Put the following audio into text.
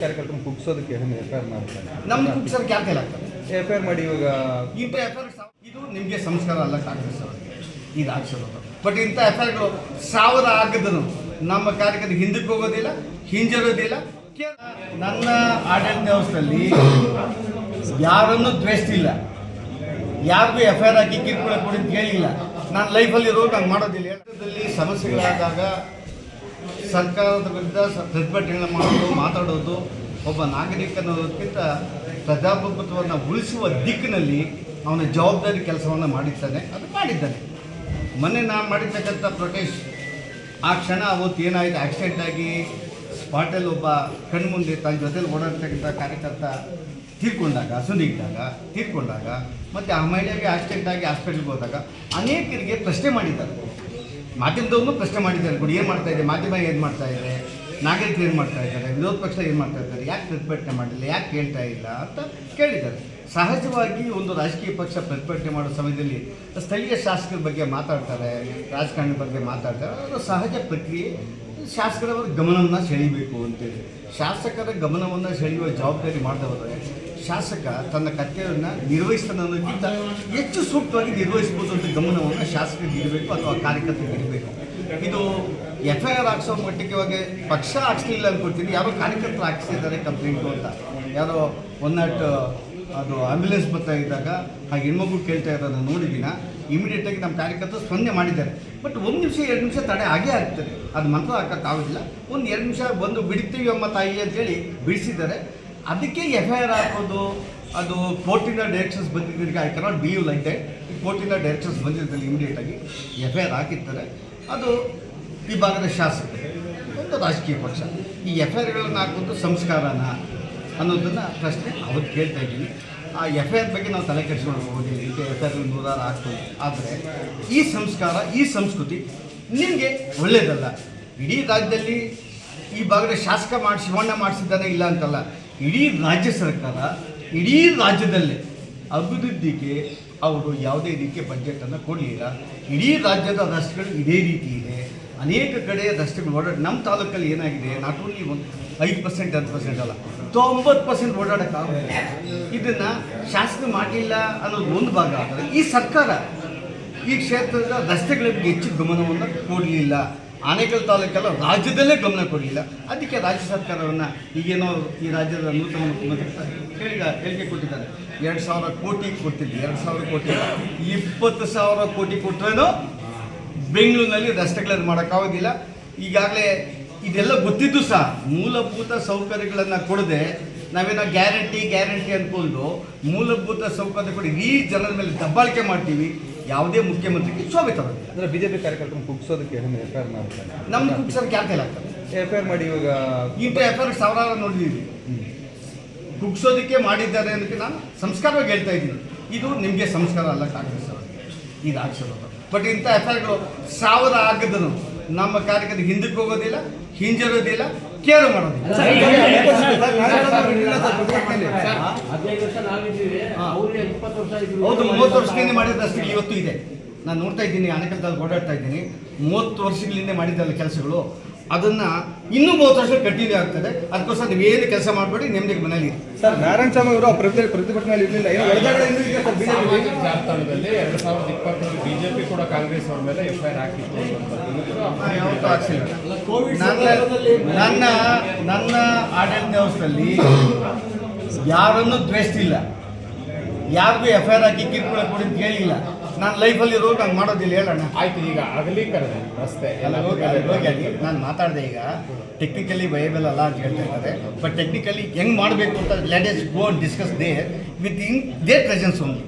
ಕಾರ್ಯಕರ್ತರು ಕುಗ್ಸೋದಕ್ಕೆ ಎಫ್ಐಆರ್ ಮಾಡ್ತಾರೆ. ನಮ್ಮ ಕುಗ್ಸೋದಕ್ಕೆ ಯಾಕೆ ಆಗ್ತದೆ ಎಫ್ಐಆರ್ ಮಾಡಿ ಇವಾಗ ಇಂಥ ಎಫ್ಐಆರ್ ಇದು ನಿಮಗೆ ಸಂಸ್ಕಾರ ಅಲ್ಲ ಕಾಂಗ್ರೆಸ್ ಅವರಿಗೆ ಇದು ಆಗ್ಸಿರೋದು. ಬಟ್ ಇಂಥ ಎಫ್ಐಆರ್ಗಳು 1000 ಆಗಿದ್ರು ನಮ್ಮ ಕಾರ್ಯಕರ್ತರು ಹಿಂದಕ್ಕೆ ಹೋಗೋದಿಲ್ಲ, ಹಿಂಜರೋದಿಲ್ಲ. ನನ್ನ ಆಡಳಿತ ವ್ಯವಸ್ಥೆಯಲ್ಲಿ ಯಾರನ್ನೂ ದ್ವೇಷಿಲ್ಲ, ಯಾರಿಗೂ ಎಫ್ಐಆರ್ ಹಾಕಿ ಕಿರುಕುಳ ಕೊಡಿ ಅಂತ ಹೇಳಿಲ್ಲ. ನಾನು ಲೈಫಲ್ಲಿ ರೋಗ ಹಂಗೆ ಮಾಡೋದಿಲ್ಲ. ದೇಶದಲ್ಲಿ ಸಮಸ್ಯೆಗಳಾದಾಗ ಸರ್ಕಾರದ ವಿರುದ್ಧ ಪ್ರತಿಭಟನೆ ಮಾಡೋದು, ಮಾತಾಡೋದು ಒಬ್ಬ ನಾಗರಿಕನೋದಕ್ಕಿಂತ ಪ್ರಜಾಪ್ರಭುತ್ವವನ್ನು ಉಳಿಸುವ ದಿಕ್ಕಿನಲ್ಲಿ ಅವನ ಜವಾಬ್ದಾರಿ ಕೆಲಸವನ್ನು ಮಾಡಿದ್ದಾನೆ. ಅದು ಮಾಡಿದ್ದಾನೆ. ಮೊನ್ನೆ ನಾನು ಮಾಡಿರ್ತಕ್ಕಂಥ ಪ್ರೊಟೆಸ್ಟ್ ಆ ಕ್ಷಣ ಅವತ್ತು ಏನಾಯಿತು, ಆಕ್ಸಿಡೆಂಟ್ ಆಗಿ ಸ್ಪಾಟಲ್ಲಿ ಒಬ್ಬ ಕಣ್ಮುಂದೆ ತನ್ನ ಜೊತೆಲಿ ಓಡಾಡ್ತಕ್ಕಂಥ ಕಾರ್ಯಕರ್ತ ತೀರ್ಕೊಂಡಾಗ ಮತ್ತು ಆ ಮಹಿಳೆಗೆ ಆಕ್ಸಿಡೆಂಟ್ ಆಗಿ ಹಾಸ್ಪಿಟ್ಲಿಗೆ ಹೋದಾಗ ಅನೇಕರಿಗೆ ಪ್ರಶ್ನೆ ಮಾಡಿದ್ದಾರೆ. ಮಾಧ್ಯಮದವ್ರನ್ನೂ ಪ್ರಶ್ನೆ ಮಾಡಿದ್ದಾರೆ, ಕೂಡ ಏನು ಮಾಡ್ತಾಯಿದೆ, ಮಾಧ್ಯಮ ಏನು ಮಾಡ್ತಾಯಿದ್ದಾರೆ, ನಾಗರಿಕರು ಏನು ಮಾಡ್ತಾ ಇದ್ದಾರೆ, ವಿರೋಧ ಪಕ್ಷ ಏನು ಮಾಡ್ತಾ ಇದ್ದಾರೆ, ಯಾಕೆ ಪ್ರತಿಭಟನೆ ಮಾಡಿಲ್ಲ, ಯಾಕೆ ಕೇಳ್ತಾ ಇಲ್ಲ ಅಂತ ಕೇಳಿದ್ದಾರೆ. ಸಹಜವಾಗಿ ಒಂದು ರಾಜಕೀಯ ಪಕ್ಷ ಪ್ರತಿಭಟನೆ ಮಾಡೋ ಸಮಯದಲ್ಲಿ ಸ್ಥಳೀಯ ಶಾಸಕರ ಬಗ್ಗೆ ಮಾತಾಡ್ತಾರೆ, ರಾಜಕಾರಣಿ ಬಗ್ಗೆ ಮಾತಾಡ್ತಾರೆ. ಅದು ಸಹಜ ಪ್ರಕ್ರಿಯೆ. ಶಾಸಕರ ಗಮನವನ್ನು ಸೆಳೀಬೇಕು ಅಂತೇಳಿ ಶಾಸಕರ ಗಮನವನ್ನು ಸೆಳೆಯುವ ಜವಾಬ್ದಾರಿ ಮಾಡಿದವರೆ ಶಾಸಕ ತನ್ನ ಕರ್ತವ್ಯವನ್ನು ನಿರ್ವಹಿಸ್ತಾನೆ ಅನ್ನೋದಕ್ಕಿಂತ ಹೆಚ್ಚು ಸೂಕ್ತವಾಗಿ ನಿರ್ವಹಿಸ್ಬೋದು ಅಂತ ಗಮನವನ್ನು ಶಾಸಕರಿಗೆ ಇರಬೇಕು ಅಥವಾ ಕಾರ್ಯಕರ್ತರಿಗೆ ಇರಬೇಕು. ಇದು ಎಫ್ಐಆರ್ ಹಾಕ್ಸೋ ಮಟ್ಟಿಗೆ ಇವಾಗ ಪಕ್ಷ ಹಾಕ್ಸ್ಲಿಲ್ಲ ಅಂದ್ಕೊಳ್ತೀನಿ, ಯಾರೋ ಕಾರ್ಯಕರ್ತರು ಹಾಕ್ಸಿದ್ದಾರೆ ಕಂಪ್ಲೇಂಟು ಅಂತ. ಯಾರೋ ಅದು ಆಂಬ್ಯುಲೆನ್ಸ್ ಬರ್ತಾ ಇದ್ದಾಗ ಆ ಹೆಣ್ಮಗು ಕೇಳ್ತಾ ಇರೋದನ್ನು ನೋಡಿದಿನ ಇಮಿಡಿಯೇಟಾಗಿ ನಮ್ಮ ಕಾರ್ಯಕರ್ತರು ಸ್ಪಂದನೆ ಮಾಡಿದ್ದಾರೆ. ಬಟ್ 1 ನಿಮಿಷ 2 ನಿಮಿಷ ತಡೆ ಆಗೇ ಆಗ್ತದೆ, ಅದು ಮಾತ್ರ ಹಾಕೋಕ್ಕಾಗೋದಿಲ್ಲ. 1-2 ನಿಮಿಷ ಬಂದು ಬಿಡ್ತೀವಿ ಅಮ್ಮ ತಾಯಿ ಅಂತೇಳಿ ಬಿಡಿಸಿದ್ದಾರೆ. ಅದಕ್ಕೆ ಎಫ್ಐಆರ್ ಹಾಕೋದು, ಅದು ಕೋರ್ಟಿನ ಡೈರೆಕ್ಷನ್ಸ್ ಬಂದಿದ್ದರಿಂದ I cannot believe like that. ಕೋರ್ಟಿನ ಡೈರೆಕ್ಷನ್ಸ್ ಬಂದಿದ್ದಲ್ಲಿ ಇಮಿಡಿಯೇಟಾಗಿ ಎಫ್ಐಆರ್ ಹಾಕಿರ್ತಾರೆ. ಅದು ಈ ಭಾಗದ ಶಾಸಕರು, ಒಂದು ರಾಜಕೀಯ ಪಕ್ಷ ಈ ಎಫ್ಐಆರ್ಗಳನ್ನು ಹಾಕೋದು ಸಂಸ್ಕಾರನ ಅನ್ನೋದನ್ನು ಪ್ರಶ್ನೆ ಅವ್ರು ಕೇಳ್ತಾ ಇದ್ದೀನಿ. ಆ ಎಫ್ಐಆರ್ ಬಗ್ಗೆ ನಾವು ತಲೆ ಕೆಡಿಸ್ಕೊಂಡು ಹೋಗೋದಿಲ್ಲ. ಈಗ ಎಫ್ಐಆರ್ 100 ಆಗ್ತದೆ. ಆದರೆ ಈ ಸಂಸ್ಕಾರ, ಈ ಸಂಸ್ಕೃತಿ ನಿಮಗೆ ಒಳ್ಳೆಯದಲ್ಲ. ಇಡೀ ರಾಜ್ಯದಲ್ಲಿ ಈ ಭಾಗದ ಶಾಸಕ ಶಿವಣ್ಣ ಮಾಡಿಸಿದ್ದಾನೆ ಇಲ್ಲ ಅಂತಲ್ಲ, ಇಡೀ ರಾಜ್ಯ ಸರ್ಕಾರ ಇಡೀ ರಾಜ್ಯದಲ್ಲೇ ಅಭಿವೃದ್ಧಿಗೆ ಅವರು ಯಾವುದೇ ರೀತಿಯ ಬಜೆಟನ್ನು ಕೊಡಲಿಲ್ಲ. ಇಡೀ ರಾಜ್ಯದ ರಸ್ತೆಗಳು ಇದೇ ರೀತಿ ಇದೆ. ಅನೇಕ ಕಡೆ ರಸ್ತೆಗಳು ನಮ್ಮ ತಾಲೂಕಲ್ಲಿ ಏನಾಗಿದೆ, ನಾಟ್ ಓನ್ಲಿ 5% 10% ಅಲ್ಲ, 90% ಓಡಾಡೋಕ್ಕಾಗುತ್ತೆ. ಇದನ್ನು ಶಾಸಕ ಮಾಡಲಿಲ್ಲ ಅನ್ನೋದು ಒಂದು ಭಾಗ. ಆದರೆ ಈ ಸರ್ಕಾರ ಈ ಕ್ಷೇತ್ರದ ರಸ್ತೆಗಳಿಗೆ ಹೆಚ್ಚು ಗಮನವನ್ನು ಕೊಡಲಿಲ್ಲ. ಆನೇಕಲ್ ತಾಲೂಕೆಲ್ಲ ರಾಜ್ಯದಲ್ಲೇ ಗಮನ ಕೊಡಲಿಲ್ಲ. ಅದಕ್ಕೆ ರಾಜ್ಯ ಸರ್ಕಾರವನ್ನು ಈಗೇನೋ ಈ ರಾಜ್ಯದ ನೂತನ ಮುಖ್ಯಮಂತ್ರಿ ಹೇಳಿಕೆ ಕೊಟ್ಟಿದ್ದಾರೆ, 2,000 ಕೋಟಿ ಕೊಡ್ತಿದ್ವಿ. 2,000 ಕೋಟಿ 20,000 ಕೋಟಿ ಕೊಟ್ಟರೇನೋ ಬೆಂಗಳೂರಿನಲ್ಲಿ ರಸ್ತೆಗಳನ್ನು ಮಾಡೋಕ್ಕಾಗೋದಿಲ್ಲ. ಈಗಾಗಲೇ ಇದೆಲ್ಲ ಗೊತ್ತಿದ್ದು ಸಹ ಮೂಲಭೂತ ಸೌಕರ್ಯಗಳನ್ನು ಕೊಡದೆ ನಾವೇನೋ ಗ್ಯಾರಂಟಿ ಅಂದ್ಕೊಂಡು ಮೂಲಭೂತ ಸೌಕರ್ಯ ಕೊಡಿ ಈ ಜನರ ಮೇಲೆ ದಬ್ಬಾಳಿಕೆ ಮಾಡ್ತೀವಿ. ಯಾವುದೇ ಮುಖ್ಯಮಂತ್ರಿಗೆ ಶೋಭೆ ತರೋದಿಲ್ಲ. ಅಂದರೆ ಬಿಜೆಪಿ ಕಾರ್ಯಕರ್ತರು ಕುಗ್ಸೋದಕ್ಕೆ ಎಫ್ಐಆರ್ ಮಾಡ್ತಾರೆ. ನಮ್ಮ ಕುಗ್ಸೋದಕ್ಕೆ ಯಾಕೆ ಆಗ್ತದೆ ಎಫ್ಐಆರ್ ಮಾಡಿ ಇವಾಗ ಇಂಥ ಎಫ್ಐಆರ್ 1000 ನೋಡಿದ್ದೀವಿ. ಕುಗ್ಸೋದಕ್ಕೆ ಮಾಡಿದ್ದಾರೆ ಅನ್ನೋಕ್ಕೆ ನಾನು ಸಂಸ್ಕಾರವಾಗಿ ಹೇಳ್ತಾ ಇದ್ದೀನಿ. ಇದು ನಿಮಗೆ ಸಂಸ್ಕಾರ ಅಲ್ಲ ಕಾಂಗ್ರೆಸ್ ಅವರಿಗೆ ಇದು ಆಗ್ಸಿರೋದು. ಬಟ್ ಇಂಥ ಎಫ್ಐಆರ್ಗಳು 1000 ಆಗಿದ್ರು ನಮ್ಮ ಕಾರ್ಯಕರ್ತರು ಹಿಂದಕ್ಕೆ ಹೋಗೋದಿಲ್ಲ, ಹಿಂಜರೋದಿಲ್ಲ, ಕೇರ್ ಮಾಡೋದಿಲ್ಲ. ಹೌದು, 30 ವರ್ಷದಿಂದ ಮಾಡಿದ ಅಷ್ಟು ಇವತ್ತು ಇದೆ. ನಾನು ನೋಡ್ತಾ ಇದ್ದೀನಿ, ಆನೇಕಲ್ದಲ್ಲಿ ಓಡಾಡ್ತಾ ಇದ್ದೀನಿ. 30 ವರ್ಷಗಳಿಂದ ಮಾಡಿದ್ದಲ್ಲ ಕೆಲಸಗಳು, ಅದನ್ನು ಇನ್ನೂ 30 ವರ್ಷ ಕಂಟಿನ್ಯೂ ಆಗ್ತದೆ. ಅದಕ್ಕೋಸ್ಕರ ನೀವೇನು ಕೆಲಸ ಮಾಡಬೇಡಿ, ನೆಮ್ಮದಿಗೆ ಮನೇಲಿ ಸರ್. ನಾರಾಯಣ ಸ್ವಾಮಿ ಅವರು ಪ್ರತಿಭಟನೆಯಲ್ಲಿ ಇರಲಿಲ್ಲ. ಜಾರ್ಖಂಡದಲ್ಲಿ 2020 ಬಿಜೆಪಿ ಕೂಡ ಕಾಂಗ್ರೆಸ್ ಅವರ ಮೇಲೆ ಎಫ್ಐಆರ್ ಹಾಕಿತ್ತು. ಯಾವತ್ತೂ ಹಾಕ್ಸಿಲ್ಲ. ನನ್ನ ಆಡಳಿತ ವ್ಯವಸ್ಥೆಯಲ್ಲಿ ಯಾರನ್ನೂ ದ್ವೇಷಿಲ್ಲ, ಯಾರಿಗೂ ಎಫ್ಐಆರ್ ಹಾಕಿ ಕಿರುಕುಳ ಕೊಡಿ ಅಂತ ಹೇಳಿಲ್ಲ. ನಾನು ಲೈಫಲ್ಲಿ ರೋಗ ಹಂಗೆ ಮಾಡೋದಿಲ್ಲ. ಹೇಳೋಣ ಆಯ್ತು. ಈಗ ಅಗಲೀಕರಣ ರಸ್ತೆ ಎಲ್ಲ ಹೋಗಿ ನಾನು ಮಾತಾಡಿದೆ. ಈಗ ಟೆಕ್ನಿಕಲಿ ವಯಬಲ್ ಅಲ್ಲ ಅಂತ ಹೇಳ್ತಾ ಇದ್ದಾರೆ. ಬಟ್ ಟೆಕ್ನಿಕಲಿ ಹೆಂಗೆ ಮಾಡಬೇಕು ಅಂತ let us go discuss there with in their presence only.